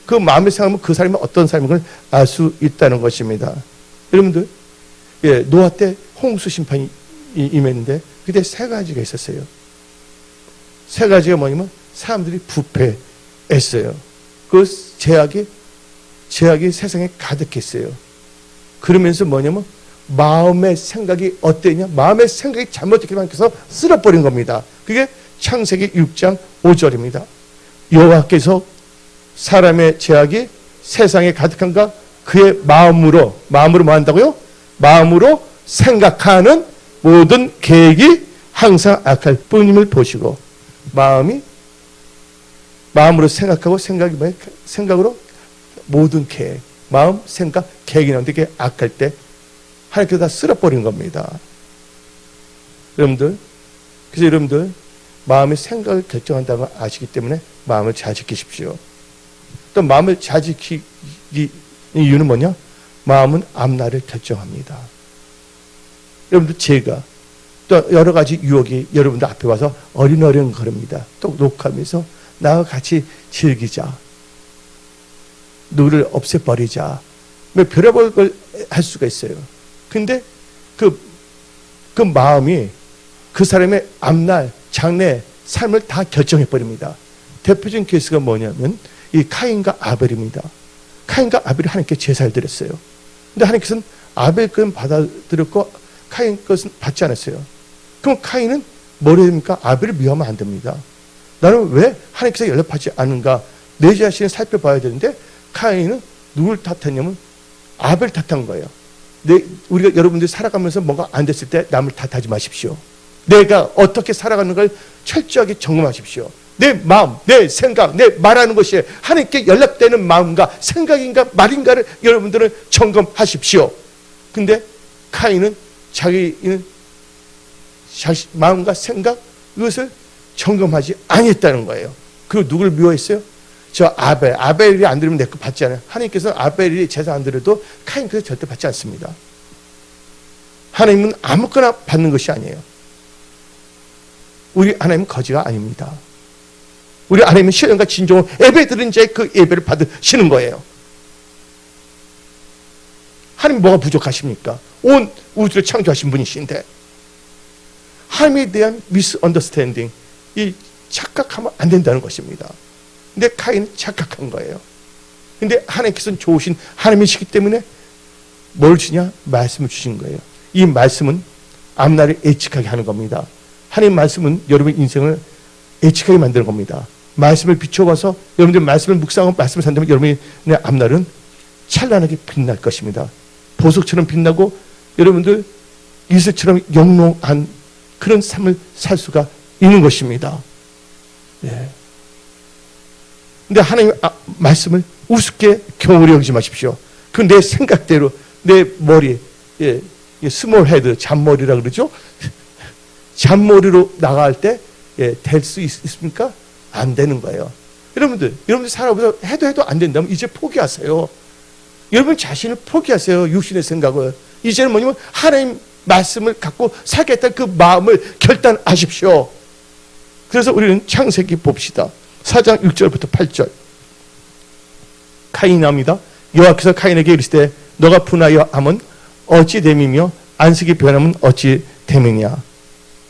그 마음의 생각은 그 사람이 어떤 사람인 걸 알 수 있다는 것입니다. 여러분들 예, 노아 때 홍수 심판이 임했는데 그때 세 가지가 있었어요. 세 가지가 뭐냐면 사람들이 부패했어요. 그 제약이 세상에 가득했어요. 그러면서 뭐냐면 마음의 생각이 어땠냐? 마음의 생각이 잘못됐게 만들어서 쓸어버린 겁니다. 그게 창세기 6장 5절입니다. 여호와께서 사람의 제약이 세상에 가득한가? 그의 마음으로 뭐 한다고요? 마음으로 생각하는 모든 계획이 항상 악할 뿐임을 보시고 마음으로 생각하고 생각이 뭐예요? 생각으로 모든 계획, 마음, 생각, 계획이 나오는데 그게 악할 때 하나님께서 다 쓸어버린 겁니다. 여러분들, 그래서 여러분들 마음의 생각을 결정한다는 걸 아시기 때문에 마음을 잘 지키십시오. 또 마음을 잘 지키기 이유는 뭐냐? 마음은 앞날을 결정합니다. 여러분들 제가 또 여러 가지 유혹이 여러분들 앞에 와서 어린어린 걸음니다. 또 녹화하면서 나와 같이 즐기자. 누구를 없애버리자. 별의별 걸 할 수가 있어요. 근데 그 마음이 그 사람의 앞날, 장래, 삶을 다 결정해버립니다. 대표적인 케이스가 뭐냐면 이 카인과 아벨입니다. 카인과 아벨이 하나님께 제사를 드렸어요. 근데 하나님께서는 아벨 것은 받아들였고 카인 것은 받지 않았어요. 그럼 카인은 뭘 해야 됩니까? 아벨을 미워하면 안 됩니다. 나는 왜 하나님께서 연락하지 않은가? 내 자신을 살펴봐야 되는데 카인은 누굴 탓했냐면 아벨 탓한 거예요. 우리가 여러분들이 살아가면서 뭔가 안 됐을 때 남을 탓하지 마십시오. 내가 어떻게 살아가는 걸 철저하게 점검하십시오. 내 마음, 내 생각, 내 말하는 것이 하나님께 연락되는 마음과 생각인가 말인가를 여러분들은 점검하십시오. 근데 카인은 자기는 자기 마음과 생각 이것을 점검하지 아니했다는 거예요. 그리고 누굴 미워했어요? 저 아벨이 안 드리면 내 거 받지 않아요. 하나님께서는 아벨이 제사 안 드려도 카인께서 절대 받지 않습니다. 하나님은 아무거나 받는 것이 아니에요. 우리 하나님은 거지가 아닙니다. 우리 하나님은 신령과 진정으로 예배 드린 자의 그 예배를 받으시는 거예요. 하나님 뭐가 부족하십니까? 온 우주를 창조하신 분이신데 하나님에 대한 미스언더스탠딩, 이 착각하면 안 된다는 것입니다. 근데 카인은 착각한 거예요. 근데 하나님께서는 좋으신 하나님이시기 때문에 뭘 주냐? 말씀을 주신 거예요. 이 말씀은 앞날을 예측하게 하는 겁니다. 하나님 말씀은 여러분의 인생을 예측하게 만드는 겁니다. 말씀을 비춰봐서 여러분들 말씀을 묵상하고 말씀을 산다면 여러분의 앞날은 찬란하게 빛날 것입니다. 보석처럼 빛나고 여러분들 이슬처럼 영롱한 그런 삶을 살 수가 있는 것입니다. 네. 근데 하나님 말씀을 우습게 경홀히 여기지 마십시오. 그 내 생각대로 내 머리, 스몰 헤드, 잔머리라 그러죠. 잔머리로 나갈 때 될 수 있습니까? 안 되는 거예요. 여러분들 살아보면서 해도 안 된다면 이제 포기하세요. 여러분 자신을 포기하세요. 육신의 생각을. 이제는 뭐냐면 하나님 말씀을 갖고 살겠다는 그 마음을 결단하십시오. 그래서 우리는 창세기 봅시다. 4장 6절부터 8절. 카인이 나옵니다. 여호와께서 카인에게 이르시되 너가 분하여 함은 어찌 됨이며 안식이 변하면 어찌 됨이냐.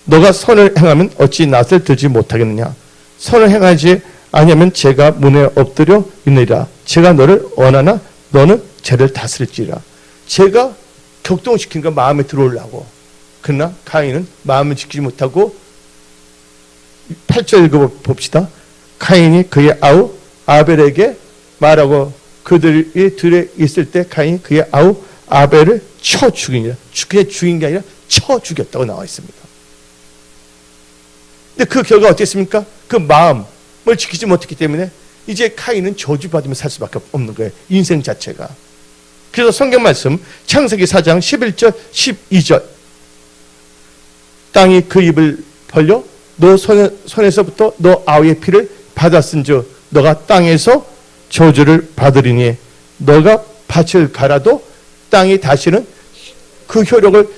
너가 선을 행하면 어찌 낯을 들지 못하겠느냐. 선을 행하지 아니하면 제가 문에 엎드려 있느니라. 제가 너를 원하나 너는 죄를 다스릴지라. 제가 격동시킨 거 마음에 들어오려고. 그러나 가인은 마음을 지키지 못하고 8절 읽어봅시다. 가인이 그의 아우 아벨에게 말하고 그들이 들에 있을 때 가인이 그의 아우 아벨을 쳐 죽이니라. 그냥 죽인 게 아니라 쳐 죽였다고 나와 있습니다. 근데 그 결과가 어땠습니까? 그 마음을 지키지 못했기 때문에 이제 카인은 저주받으며 살 수밖에 없는 거예요. 인생 자체가. 그래서 성경 말씀 창세기 4장 11절 12절 땅이 그 입을 벌려 너 손에서부터 너 아우의 피를 받았은즉 너가 땅에서 저주를 받으리니 너가 밭을 갈아도 땅이 다시는 그 효력을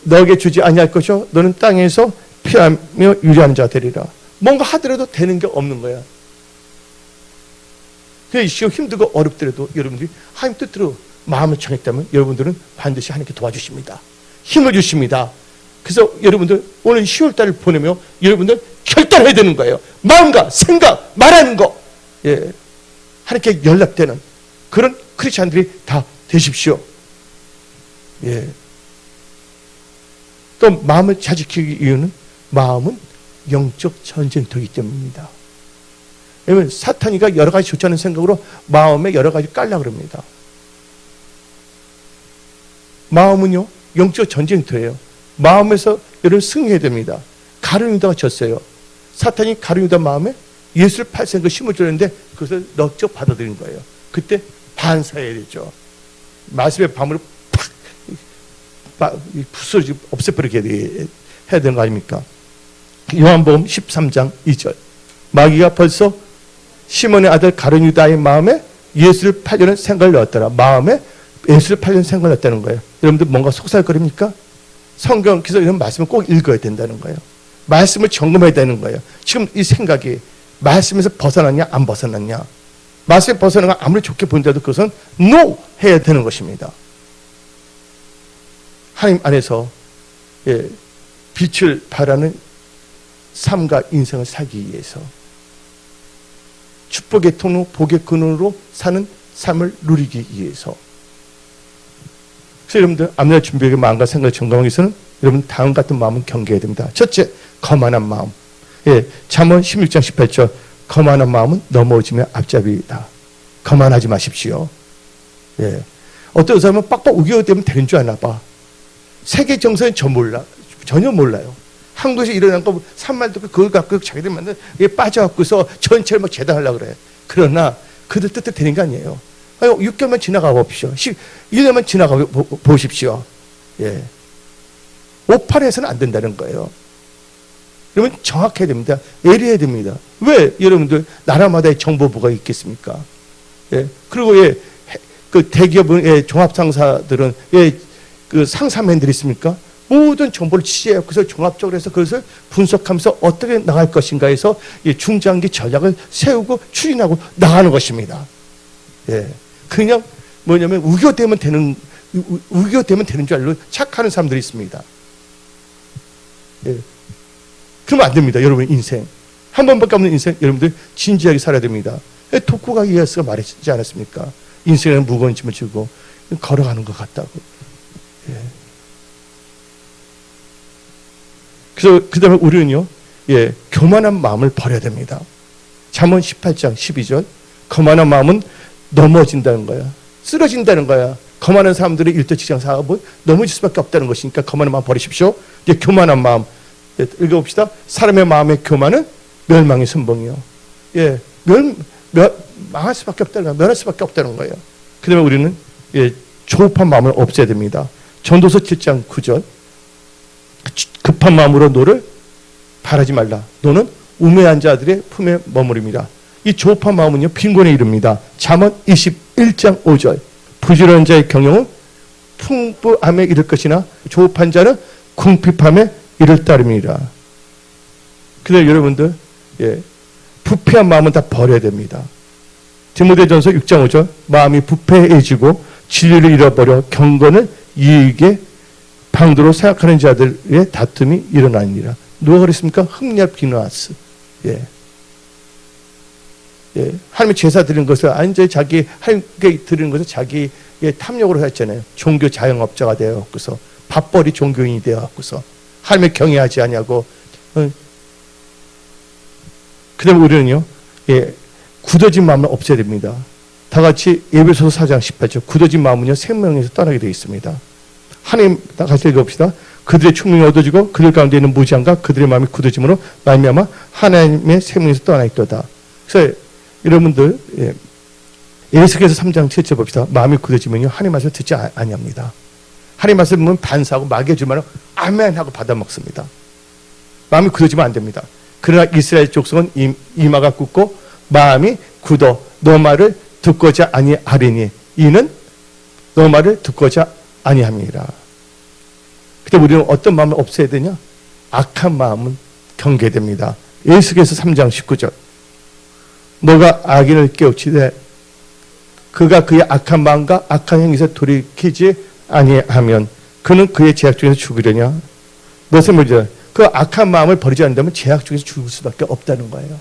너에게 주지 아니할 것이요 너는 땅에서 피하며 유리한 자 되리라. 뭔가 하더라도 되는 게 없는 거야. 지금 힘들고 어렵더라도 여러분들이 하나님 뜻대로 마음을 정했다면 여러분들은 반드시 하나님께 도와주십니다. 힘을 주십니다. 그래서 여러분들 오늘 10월달을 보내며 여러분들 결단해야 되는 거예요. 마음과 생각, 말하는 거 하나님께 연락되는 그런 크리스찬들이 다 되십시오. 또 마음을 잘 지키기 이유는 마음은 영적 전쟁터이기 때문입니다. 왜냐하면 사탄이가 여러 가지 좋지 않은 생각으로 마음에 여러 가지 깔라 그럽니다. 마음은요 영적 전쟁터예요. 마음에서 여러분 승리해야 됩니다. 가룟유다가 졌어요. 사탄이 가룟유다 마음에 예수를 팔 생각을 심어줬는데 그것을 넉적 받아들인 거예요. 그때 반사해야 되죠. 말씀의 밤으로 팍 부서지고 없애버리게 해야 되는 거 아닙니까? 요한복음 13장 2절 마귀가 벌써 시몬의 아들 가룟유다의 마음에 예수를 팔려는 생각을 넣었더라. 마음에 예수를 팔려는 생각을 넣었다는 거예요. 여러분들 뭔가 속살거립니까? 성경에서 이런 말씀을 꼭 읽어야 된다는 거예요. 말씀을 점검해야 되는 거예요. 지금 이 생각이 말씀에서 벗어났냐 안 벗어났냐. 말씀에 벗어나가 아무리 좋게 본다도 그것은 NO 해야 되는 것입니다. 하나님 안에서 빛을 발하는 삶과 인생을 살기 위해서 축복의 통로, 복의 근원으로 사는 삶을 누리기 위해서. 그래서 여러분들 앞날 준비하게 마음과 생각을 점검하기 위해서는 여러분 다음 같은 마음은 경계해야 됩니다. 첫째, 거만한 마음. 잠언 16장 18절 거만한 마음은 넘어지며 앞잡이다. 거만하지 마십시오. 어떤 사람은 빡빡 우겨대면 되는 줄 아나 봐. 세계 정세는 전혀 몰라요. 한국에서 일어난 거 산말 듣고 그걸 갖고 자기들 만든 빠져갖고서 전체를 막 재단하려고 그래. 그러나 그들 뜻대로 되는 게 아니에요. 6개월만 지나가 봅시오. 1년만 지나가 보십시오. 오판해서는 안 된다는 거예요. 여러분 정확해야 됩니다. 예리해야 됩니다. 왜 여러분들 나라마다의 정보부가 있겠습니까? 그리고 그 대기업은 종합상사들은 그 상사맨들이 있습니까? 모든 정보를 취재해서 그래서 종합적으로 해서 그것을 분석하면서 어떻게 나갈 것인가 해서 중장기 전략을 세우고 추진하고 나가는 것입니다. 그냥 뭐냐면 우겨대면 되는 줄 알고 착하는 사람들이 있습니다. 그러면 안 됩니다. 여러분 인생 한 번밖에 없는 인생 여러분들 진지하게 살아야 됩니다. 토쿠가 이에스가 말했지 않았습니까? 인생에는 무거운 짐을 지고 걸어가는 것 같다고. 그래서 그 다음에 우리는요 교만한 마음을 버려야 됩니다. 잠언 18장 12절 거만한 마음은 넘어진다는 거야. 쓰러진다는 거야. 거만한 사람들이 일터 직장 사업은 넘어질 수밖에 없다는 것이니까 거만한 마음 버리십시오. 교만한 마음 읽어봅시다. 사람의 마음의 교만은 멸망의 선봉이요. 망할 수밖에 없다는 거야. 멸할 수밖에 없다는 거예요. 그 다음에 우리는 조급한 마음을 없애야 됩니다. 전도서 7장 9절 급한 마음으로 너를 바라지 말라. 너는 우매한 자들의 품에 머무릅니다. 이 조급한 마음은요 빈곤에 이릅니다. 잠언 21장 5절 부지런한 자의 경영은 풍부함에 이를 것이나 조급한 자는 궁핍함에 이를 따름이라. 그래서 여러분들 부패한 마음은 다 버려야 됩니다. 디모데전서 6장 5절 마음이 부패해지고 진리를 잃어버려 경건을 이익에 방도로 생각하는 자들의 다툼이 일어나니라. 누가 그랬습니까? 흑랴 비누아스. 예, 하나님의 제사 드리는 것을 완전히 자기 하나님께 드리는 것을 자기의 탐욕으로 했잖아요. 종교 자영업자가 되어갖고서 밥벌이 종교인이 되어갖고서 하나님을 경외하지 아니하고. 그다음에 우리는요, 예, 굳어진 마음을 없애야 됩니다. 다 같이 에베소서 4장 18절. 굳어진 마음은요 생명에서 떠나게 되어 있습니다. 하나님 다 같이 읽어봅시다. 그들의 충명이 얻어지고 그들 가운데 있는 무지함과 그들의 마음이 굳어짐으로 말미암아 하나님의 생명에서 떠나 있도다. 그래서 여러분들, 예, 에스겔서 3장 7절 봅시다. 마음이 굳어지면요 하나님 말씀을 듣지 아니합니다. 하나님 말씀을 보면 반사하고 마귀해주면 아멘 하고 받아먹습니다. 마음이 굳어지면 안 됩니다. 그러나 이스라엘 족속은 이마가 굳고 마음이 굳어 너 말을 듣고자 아니하리니 이는 너 말을 듣고자 아니함이라. 그때 우리는 어떤 마음을 없애야 되냐? 악한 마음은 경계됩니다. 에스겔서 3장 19절. 너가 악인을 깨우치되 그가 그의 악한 마음과 악한 행위에서 돌이키지 아니하면 그는 그의 죄악 중에서 죽으려냐? 무슨 말이죠? 그 악한 마음을 버리지 않는다면 죄악 중에서 죽을 수밖에 없다는 거예요.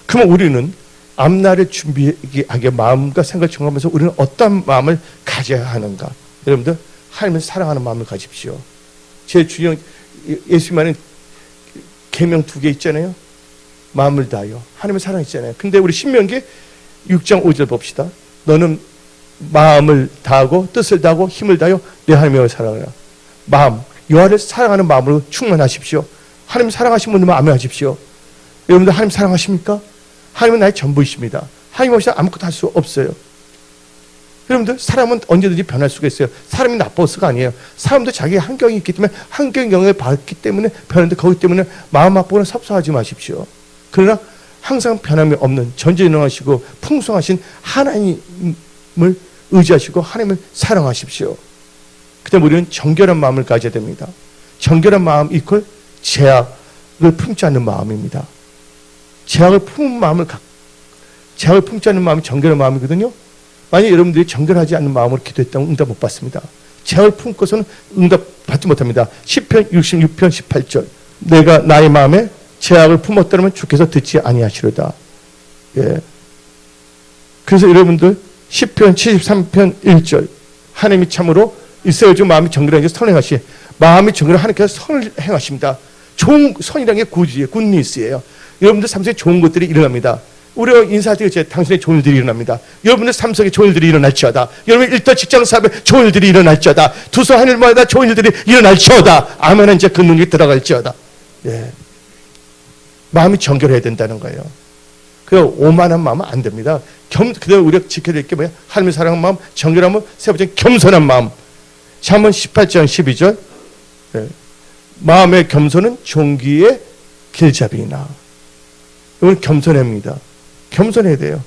그러면 우리는 앞날을 준비하게 마음과 생각을 정하면서 우리는 어떤 마음을 가져야 하는가? 여러분들, 하나님을 사랑하는 마음을 가집시오. 제일 중요한 예수님만은 계명 2개 있잖아요. 마음을 다하여 하나님을 사랑했잖아요. 근데 우리 신명기 6장 5절 봅시다. 너는 마음을 다하고 뜻을 다하고 힘을 다하여 내 하나님을 사랑하라. 마음, 여호와를 사랑하는 마음으로 충만하십시오. 하나님 사랑하시는 분들만 아멘하십시오. 여러분들 하나님 사랑하십니까? 하나님은 나의 전부이십니다. 하나님 없이 아무것도 할 수 없어요. 여러분들, 사람은 언제든지 변할 수가 있어요. 사람이 나빠서가 아니에요. 사람도 자기의 환경이 있기 때문에 환경 영향을 받기 때문에 변하는데 거기 때문에 마음 아프거나 섭섭하지 마십시오. 그러나 항상 변함이 없는 전지전능하시고 풍성하신 하나님을 의지하시고 하나님을 사랑하십시오. 그다음에 우리는 정결한 마음을 가져야 됩니다. 정결한 마음 이퀄 제약을 품지 않는 마음입니다. 제약을 품지 않는 마음이 정결한 마음이거든요. 만약 여러분들이 정결하지 않는 마음으로 기도했다면 응답 못 받습니다. 제약을 품고서는 응답 받지 못합니다. 시편 66편 18절. 내가 나의 마음에 제약을 품었다면 주께서 듣지 아니하시려다. 예. 그래서 여러분들 시편 73편 1절. 하나님이 참으로 이스라엘 중 마음이 정결하게 선행하시. 마음이 정결한 하나님께서 선을 행하십니다. 좋은 선이라는 게 굿니스예요. 여러분들 삶 속에 좋은 것들이 일어납니다. 우리가 인사할 때 당신의 좋은 일들이 일어납니다. 여러분들 삶 속에 좋은 일들이 일어날지어다. 여러분 일터 직장 사업에 좋은 일들이 일어날지어다. 두서 하늘마다 좋은 일들이 일어날지어다. 아멘은 이제 그 능력이 들어갈지어다. 예. 마음이 정결해야 된다는 거예요. 그 오만한 마음은 안 됩니다. 그대로 우리가 지켜야 될 게 뭐야? 하나님을 사랑하는 마음, 정결한 마음, 세 번째 겸손한 마음. 잠언 18장 12절. 예. 마음의 겸손은 종기의 길잡이나. 이건 겸손합니다. 겸손해야 돼요.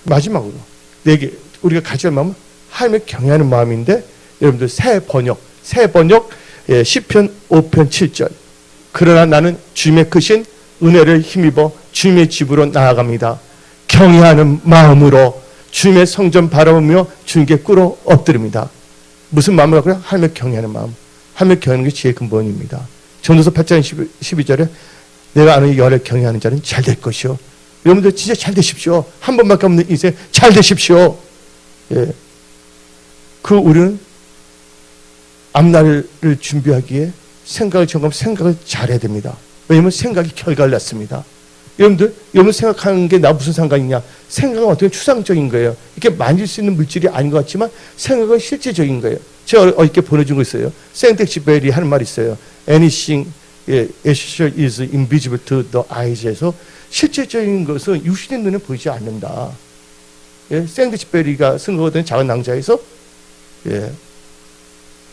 마지막으로 우리가 가져야 할 마음은 하나님을 경외하는 마음인데, 여러분들 새 번역 시편 5편 7절. 그러나 나는 주님의 크신 은혜를 힘입어 주님의 집으로 나아갑니다. 경외하는 마음으로 주님의 성전 바라보며 주님께 꿇어 엎드립니다. 무슨 마음을 갖고요? 하나님을 경외하는 마음. 하나님을 경외하는 게 지혜의 근본입니다. 전도서 8장 12절에 내가 아는 여호와를 경외하는 자는 잘 될 것이요. 여러분들 진짜 잘 되십시오. 한 번밖에 없는 인생 잘 되십시오. 예. 우리는 앞날을 준비하기에 생각을 잘해야 됩니다. 왜냐하면 생각이 결과를 낳습니다. 여러분 생각하는 게 나 무슨 상관이냐? 생각은 어떻게 추상적인 거예요. 이렇게 만질 수 있는 물질이 아닌 것 같지만 생각은 실제적인 거예요. 제가 어저께 보내준 거 있어요. 생텍쥐베리 하는 말이 있어요. Anything is invisible to the eyes에서 실제적인 것은 육신의 눈에 보이지 않는다. 예, 생텍쥐베리가 쓴 거거든요. 작은 낭자에서. 예.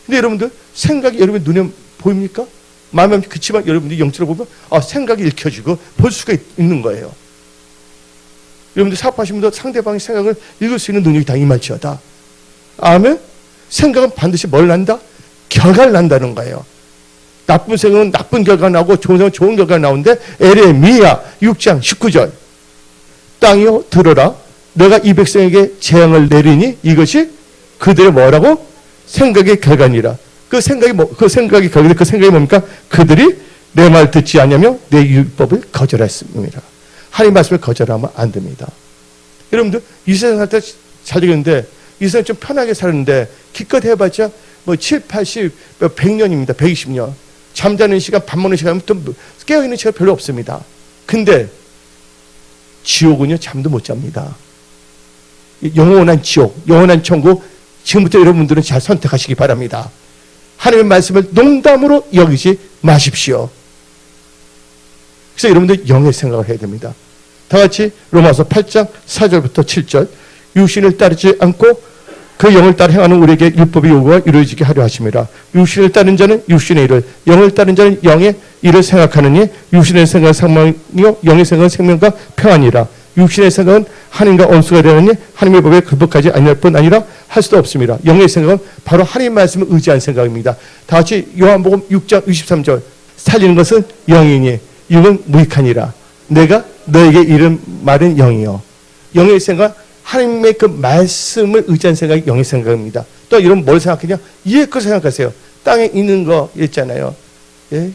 근데 여러분들 생각이 여러분 눈에 보입니까? 마음이 그치만 여러분들이 영적으로 보면 생각이 읽혀지고 볼 수가 있는 거예요. 여러분들 사업하시는 분들 상대방의 생각을 읽을 수 있는 능력이 다 임할지어다. 아멘? 생각은 반드시 뭘 난다? 결과를 난다는 거예요. 나쁜 생각은 나쁜 결과 나오고 좋은 생각은 좋은 결과 나오는데 에레미야 6장 19절. 땅이여 들어라. 내가 이 백성에게 재앙을 내리니 이것이 그들의 뭐라고? 생각의 결과니라. 그 생각이 뭡니까? 그들이 내 말 듣지 않으며 내 율법을 거절했습니다. 하나님 말씀을 거절하면 안 됩니다. 여러분들 이 세상 살 때 잘 되겠는데 이 세상 좀 편하게 사는데 기껏 해봤자 뭐 7, 80, 100년입니다. 120년. 잠자는 시간, 밥 먹는 시간, 또 깨어있는 시간 별로 없습니다. 근데 지옥은요, 잠도 못 잡니다. 영원한 지옥, 영원한 천국, 지금부터 여러분들은 잘 선택하시기 바랍니다. 하나님의 말씀을 농담으로 여기지 마십시오. 그래서 여러분들 영의 생각을 해야 됩니다. 다 같이 로마서 8장 4절부터 7절. 육신을 따르지 않고 그 영을 따라 행하는 우리에게 율법의 요구가 이루어지게 하려 하심이라. 육신을 따른 자는 육신의 일을, 영을 따른 자는 영의 일을 생각하느니 육신의 생각은 사망이요 영의 생각은 생명과 평안이라. 육신의 생각은 하나님과 원수가 되느니 하나님의 법에 굴복하지 아니할 뿐 아니라 할 수도 없습니다. 영의 생각은 바로 하나님의 말씀을 의지한 생각입니다. 다 같이 요한복음 6장 23절. 살리는 것은 영이니 육은 무익하니라. 내가 너에게 이른 말은 영이요. 영의 생각, 하나님의 그 말씀을 의지한 생각이 영의 생각입니다. 또 여러분 뭘 생각하냐? 이해 거 생각하세요. 땅에 있는 거 있잖아요. 예?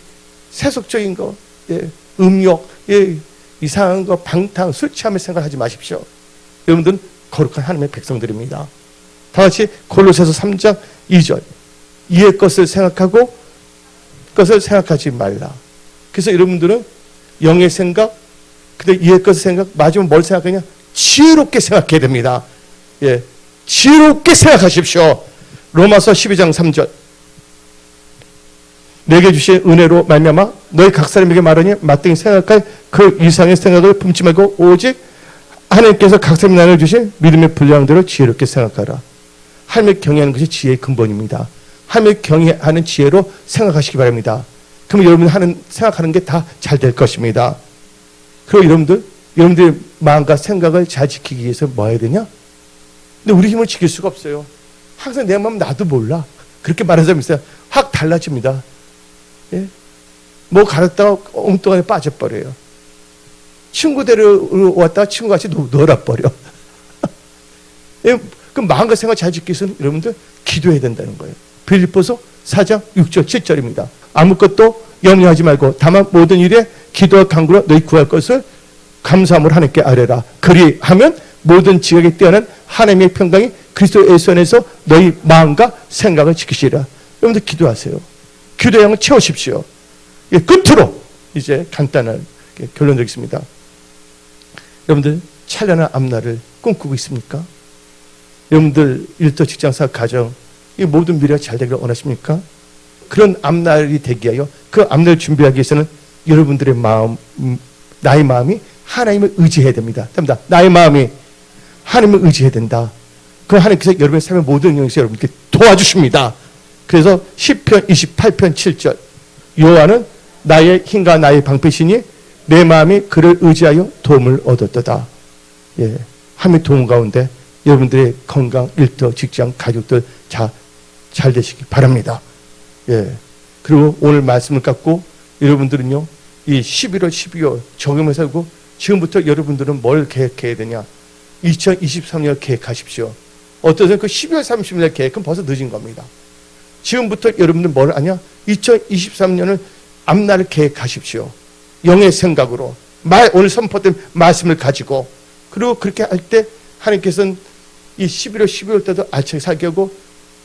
세속적인 거, 예? 음욕, 예? 이상한 거, 방탕, 술 취함을 생각하지 마십시오. 여러분들은 거룩한 하나님의 백성들입니다. 다 같이 골로새서 3장 2절. 이해 것을 생각하고 것을 생각하지 말라. 그래서 여러분들은 영의 생각, 근데 이해 것을 생각, 마지막에 뭘 생각하냐? 지혜롭게 생각해야 됩니다. 예, 지혜롭게 생각하십시오. 로마서 12장 3절. 내게 주신 은혜로 말미암아 너희 각 사람에게 말하니 마땅히 생각할 그 이상의 생각을 품지 말고 오직 하나님께서 각 사람에게 나눠주신 믿음의 분량대로 지혜롭게 생각하라. 하나님을 경외하는 것이 지혜의 근본입니다. 하나님을 경외하는 지혜로 생각하시기 바랍니다. 그럼 여러분 생각하는 게 다 잘 될 것입니다. 그리고 여러분들의 마음과 생각을 잘 지키기 위해서 뭐 해야 되냐? 근데 우리 힘을 지킬 수가 없어요. 항상 내 마음 나도 몰라. 그렇게 말하는 사람이 있어요. 확 달라집니다. 예? 뭐 가르다가 엉뚱하게 빠져버려요. 친구 데려왔다가 친구같이 놀아버려. 예? 그 마음과 생각 잘 지키기 위해서는 여러분들 기도해야 된다는 거예요. 빌립보서 4장 6절 7절입니다. 아무것도 염려하지 말고 다만 모든 일에 기도와 간구로 너희 구할 것을 감사함으로 하나님께 아뢰라. 그리하면 모든 지각에 뛰어난 하나님의 평강이 그리스도 예수 안에서 너희 마음과 생각을 지키시리라. 여러분들 기도하세요. 기도의 양을 채우십시오. 끝으로 이제 간단한 결론 드리겠습니다. 여러분들 찬란한 앞날을 꿈꾸고 있습니까? 여러분들 일터, 직장사, 가정 이 모든 미래가 잘 되기를 원하십니까? 그런 앞날이 되기 위하여 그 앞날을 준비하기 위해서는 여러분들의 마음, 나의 마음이 하나님을 의지해야 됩니다. 나의 마음이 하나님을 의지해야 된다. 그럼 하나님께서 여러분의 삶의 모든 영역에서 여러분께 도와주십니다. 그래서 시편 28편 7절. 여호와는 나의 힘과 나의 방패시니 내 마음이 그를 의지하여 도움을 얻었도다. 예, 하나님의 도움 가운데 여러분들의 건강, 일터, 직장, 가족들 잘 되시기 바랍니다. 예. 그리고 오늘 말씀을 갖고 여러분들은요, 이 11월, 12월 적용을 살고 지금부터 여러분들은 뭘 계획해야 되냐? 2023년 계획하십시오. 어떠세요? 그 12월 30일 계획은 벌써 늦은 겁니다. 지금부터 여러분들 뭘 하냐? 2023년을 앞날을 계획하십시오. 영의 생각으로 오늘 선포된 말씀을 가지고 그리고 그렇게 할 때 하나님께서는 이 11월, 12월 때도 알차게 살게 하고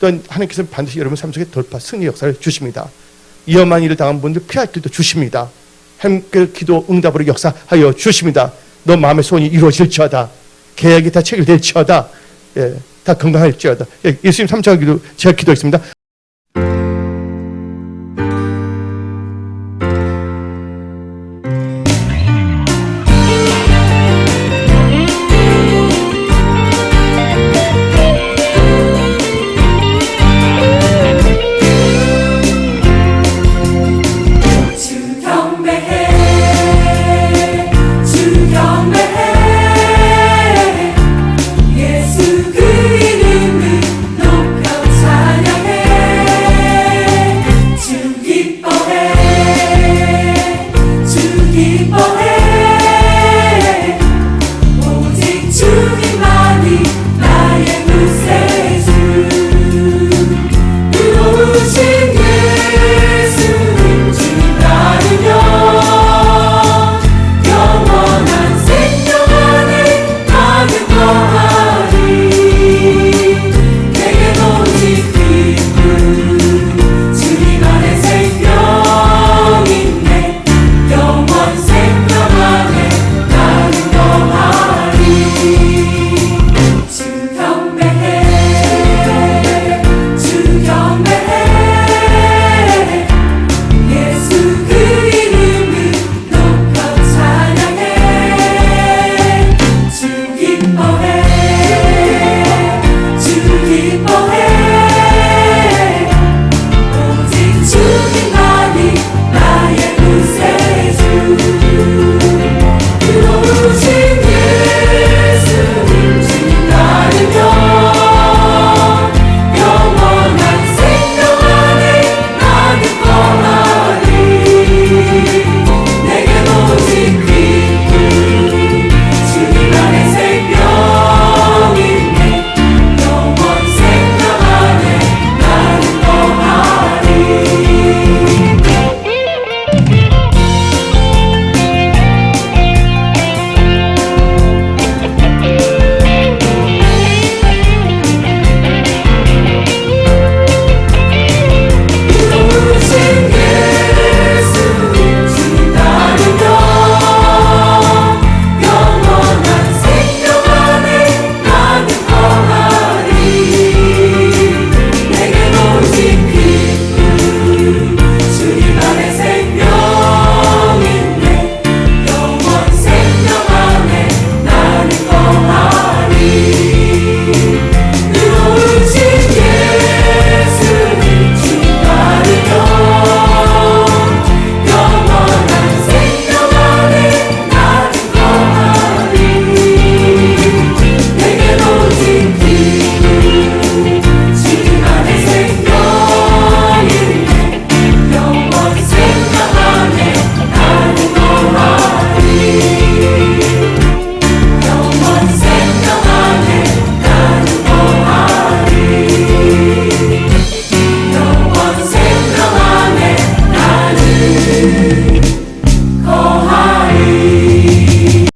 또 하나님께서는 반드시 여러분 삶 속에 돌파, 승리 역사를 주십니다. 위험한 일을 당한 분들 피할 길도 주십니다. 함께 기도 응답으로 역사하여 주십니다. 너 마음의 소원이 이루어질지어다. 계약이 다 체결될지어다. 예, 다 건강할지어다. 예, 예수님 3차 기도 제가 기도했습니다.